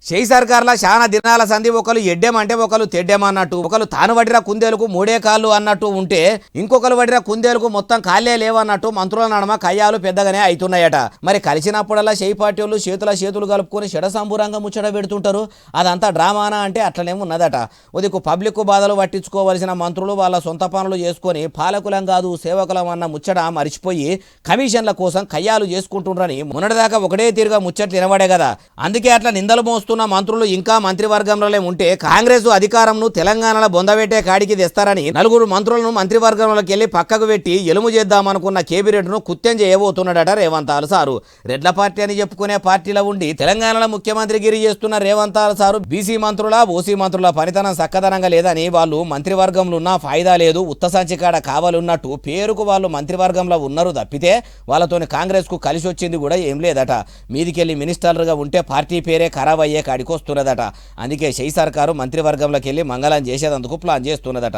షెయి సర్కార్ల చాలా దినాల సంధి ఒకరు ఎడ్డెమంటే ఒకరు తెడ్డెమన్నట్టు, ఒకరు తాను వడిన కుందేలకు మూడే కాళ్ళు అన్నట్టు ఉంటే ఇంకొకరు వడిన కుందేలకు మొత్తం కాళ్ళే లేవన్నట్టు మంత్రుల నడమ కయ్యాలు పెద్దగానే అవుతున్నాయట. మరి కలిసినప్పుడల్లా షెయి పార్టీ వాళ్ళు చేతులు కలుపుకొని షడసంబురంగా ముచ్చట పెడుతుంటారు. అదంతా డ్రామానా అంటే అట్లనే ఉన్నదట. ఉదికు పబ్లిక్ బాధలు పట్టించుకోవలసిన మంత్రులు వాళ్ళ సొంత పనులు చేసుకొని పాలకులం కాదు సేవకులం అన్న ముచ్చట మరిచిపోయి కమిషన్ల కోసం కయ్యాలు చేసుకుంటుండ్రని మొన్నటిదాకా ఒకటే తీరుగా ముచ్చట్లు వినబడే కదా. అందుకే అట్లా నిందలు మోస్తున్న మంత్రులు ఇంకా మంత్రివర్గంలోనే ఉంటే కాంగ్రెస్ అధికారంను తెలంగాణలో బొందబెట్టే కాడికి తెస్తారని నలుగురు మంత్రులను మంత్రివర్గంలోకి వెళ్లి పక్కకు పెట్టి ఎలుము చేద్దామనుకున్న కేబినెట్ను కుత్యం చేయబోతున్నాడట రేవంతాలు సారు. రెడ్ల పార్టీ అని చెప్పుకునే పార్టీలో ఉండి తెలంగాణలో ముఖ్యమంత్రి గిరి చేస్తున్న రేవంతాలు సారు బీసీ మంత్రుల ఓసీ మంత్రుల పనితనం సక్కదనంగా లేదని వాళ్ళు మంత్రివర్గంలో ఉన్నా ఫాయిదా లేదు, ఉత్త సంచికాడ కావాలన్నట్టు పేరుకు వాళ్ళు మంత్రివర్గంలో ఉన్నారు తప్పితే వాళ్ళతోని కాంగ్రెస్ కు కలిసి వచ్చింది కూడా ఏం లేదట. మీదికెళ్ళి మినిస్టర్లుగా ఉంటే పార్టీ పేరే ఖరాబ్ అయ్యే కాడికి వస్తున్నదట. అందుకే షెయి సర్కారు మంత్రివర్గంలోకి వెళ్ళి మంగళం చేసేందుకు ప్లాన్ చేస్తున్నదట.